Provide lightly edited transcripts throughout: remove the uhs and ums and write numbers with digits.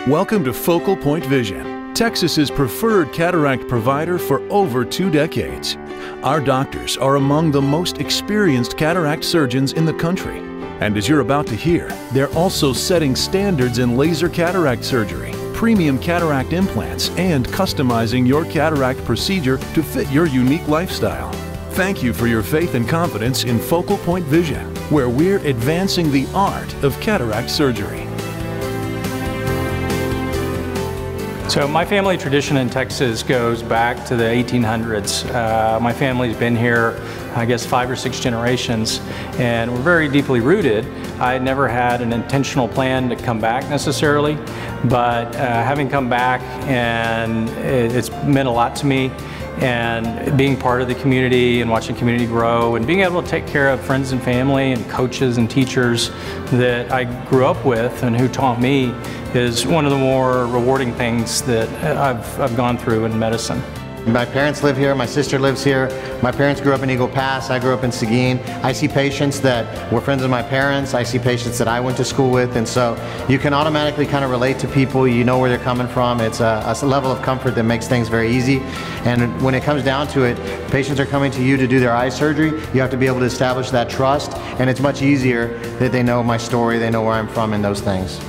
Welcome to Focal Point Vision, Texas's preferred cataract provider for over 2 decades. Our doctors are among the most experienced cataract surgeons in the country. And as you're about to hear, they're also setting standards in laser cataract surgery, premium cataract implants, and customizing your cataract procedure to fit your unique lifestyle. Thank you for your faith and confidence in Focal Point Vision, where we're advancing the art of cataract surgery. So my family tradition in Texas goes back to the 1800s. My family's been here, I guess, 5 or 6 generations, and we're very deeply rooted. I never had an intentional plan to come back necessarily, but having come back, and it's meant a lot to me, and being part of the community and watching community grow and being able to take care of friends and family and coaches and teachers that I grew up with and who taught me is one of the more rewarding things that I've gone through in medicine. My parents live here, my sister lives here. My parents grew up in Eagle Pass, I grew up in Seguin. I see patients that were friends of my parents, I see patients that I went to school with, and so you can automatically kind of relate to people, you know where they're coming from. It's a level of comfort that makes things very easy. And when it comes down to it, patients are coming to you to do their eye surgery, you have to be able to establish that trust, and it's much easier that they know my story, they know where I'm from and those things.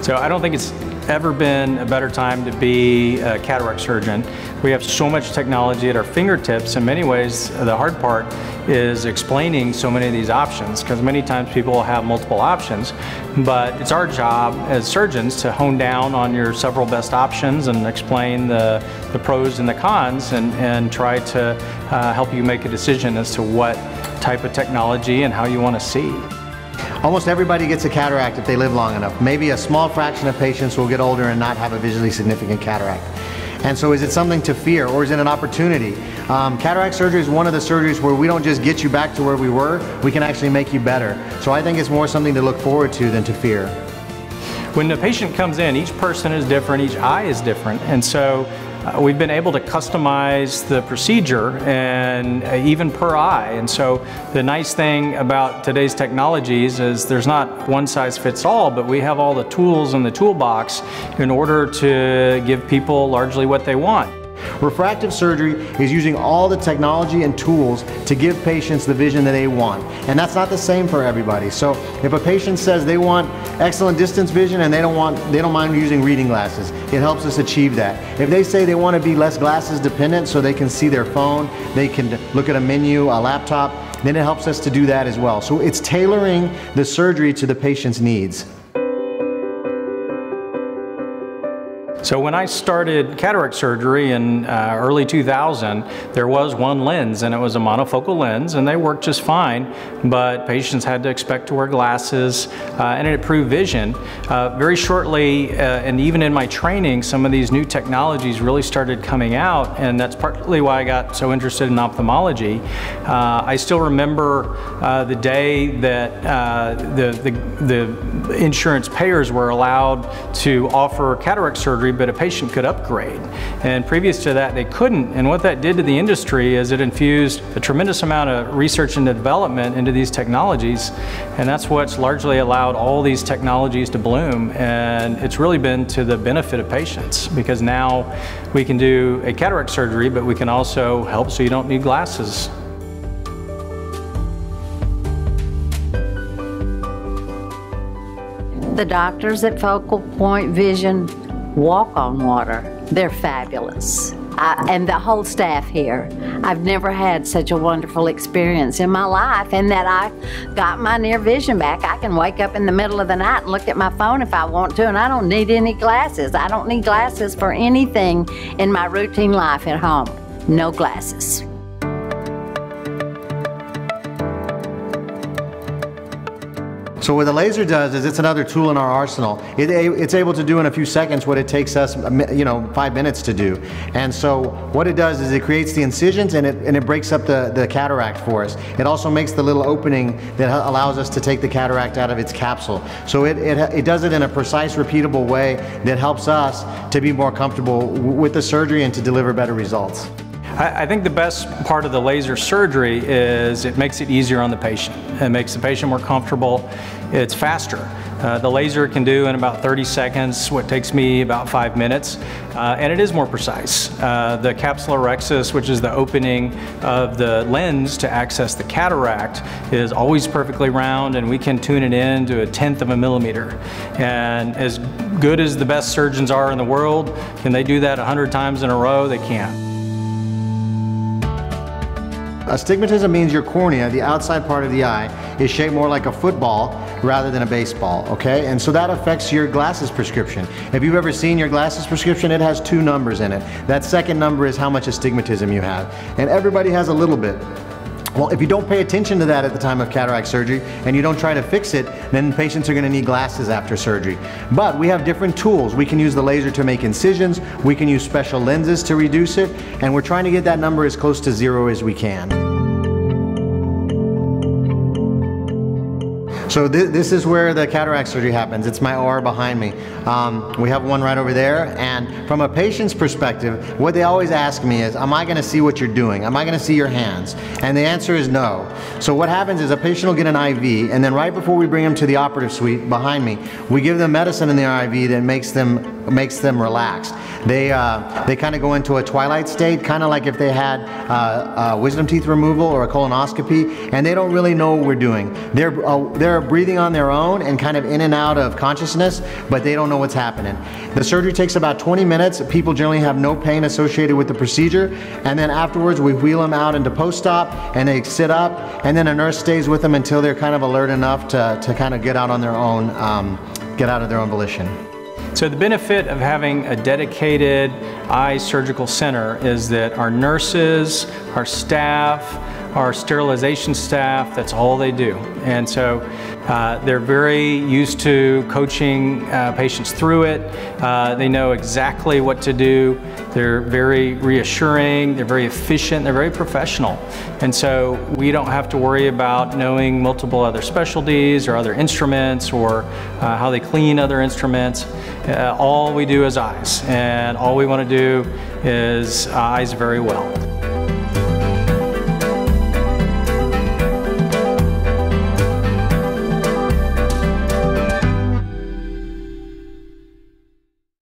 So I don't think it's ever been a better time to be a cataract surgeon. We have so much technology at our fingertips. In many ways, the hard part is explaining so many of these options, because many times people have multiple options, but it's our job as surgeons to hone down on your several best options and explain the pros and the cons, and try to help you make a decision as to what type of technology and how you want to see. Almost everybody gets a cataract if they live long enough. Maybe a small fraction of patients will get older and not have a visually significant cataract. And so is it something to fear, or is it an opportunity? Cataract surgery is one of the surgeries where we don't just get you back to where we were, we can actually make you better. So I think it's more something to look forward to than to fear. When the patient comes in, each person is different, each eye is different, and so we've been able to customize the procedure, and even per eye. And so the nice thing about today's technologies is there's not one size fits all, but we have all the tools in the toolbox in order to give people largely what they want. Refractive surgery is using all the technology and tools to give patients the vision that they want. And that's not the same for everybody. So if a patient says they want excellent distance vision and they don't mind using reading glasses, it helps us achieve that. If they say they want to be less glasses dependent so they can see their phone, they can look at a menu, a laptop, then it helps us to do that as well. So it's tailoring the surgery to the patient's needs. So when I started cataract surgery in early 2000, there was one lens, and it was a monofocal lens, and they worked just fine, but patients had to expect to wear glasses, and it improved vision. Very shortly, and even in my training, some of these new technologies really started coming out, and that's partly why I got so interested in ophthalmology. I still remember the day that the insurance payers were allowed to offer cataract surgery, but a patient could upgrade. And previous to that, they couldn't. And what that did to the industry is it infused a tremendous amount of research and development into these technologies. And that's what's largely allowed all these technologies to bloom. And it's really been to the benefit of patients, because now we can do a cataract surgery, but we can also help so you don't need glasses. The doctors at Focal Point Vision walk on water. They're fabulous. And the whole staff here. I've never had such a wonderful experience in my life, and that I got my near vision back. I can wake up in the middle of the night and look at my phone if I want to, and I don't need any glasses. I don't need glasses for anything in my routine life at home. No glasses. So what the laser does is it's another tool in our arsenal. It's able to do in a few seconds what it takes us 5 minutes to do. And so what it does is it creates the incisions, and it breaks up the cataract for us. It also makes the little opening that allows us to take the cataract out of its capsule. So it does it in a precise, repeatable way that helps us to be more comfortable with the surgery and to deliver better results. I think the best part of the laser surgery is it makes it easier on the patient. It makes the patient more comfortable. It's faster. The laser can do in about 30 seconds what takes me about 5 minutes, and it is more precise. The capsula rhexis, which is the opening of the lens to access the cataract, is always perfectly round, and we can tune it in to 1/10 of a millimeter. And as good as the best surgeons are in the world, can they do that 100 times in a row? They can't. Astigmatism means your cornea, the outside part of the eye, is shaped more like a football rather than a baseball, okay? And so that affects your glasses prescription. If you've ever seen your glasses prescription, it has 2 numbers in it. That second number is how much astigmatism you have. And everybody has a little bit. Well, if you don't pay attention to that at the time of cataract surgery and you don't try to fix it, then patients are going to need glasses after surgery. But we have different tools. We can use the laser to make incisions, we can use special lenses to reduce it, and we're trying to get that number as close to 0 as we can. So this is where the cataract surgery happens. It's my OR behind me. We have one right over there, and from a patient's perspective, what they always ask me is, am I going to see what you're doing? Am I going to see your hands? And the answer is no. So what happens is a patient will get an IV, and then right before we bring them to the operative suite behind me, we give them medicine in the IV that makes them relaxed. They kind of go into a twilight state, kind of like if they had wisdom teeth removal or a colonoscopy, and they don't really know what we're doing. They're breathing on their own and kind of in and out of consciousness, but they don't know what's happening. The surgery takes about 20 minutes. People generally have no pain associated with the procedure, and then afterwards we wheel them out into post-op, and they sit up, and then a nurse stays with them until they're kind of alert enough to kind of get out on their own, get out of their own volition. So the benefit of having a dedicated eye surgical center is that our nurses, our staff, our sterilization staff, that's all they do. And so they're very used to coaching patients through it. They know exactly what to do. They're very reassuring, they're very efficient, they're very professional. And so we don't have to worry about knowing multiple other specialties or other instruments or how they clean other instruments. All we do is eyes, and all we want to do is eyes very well.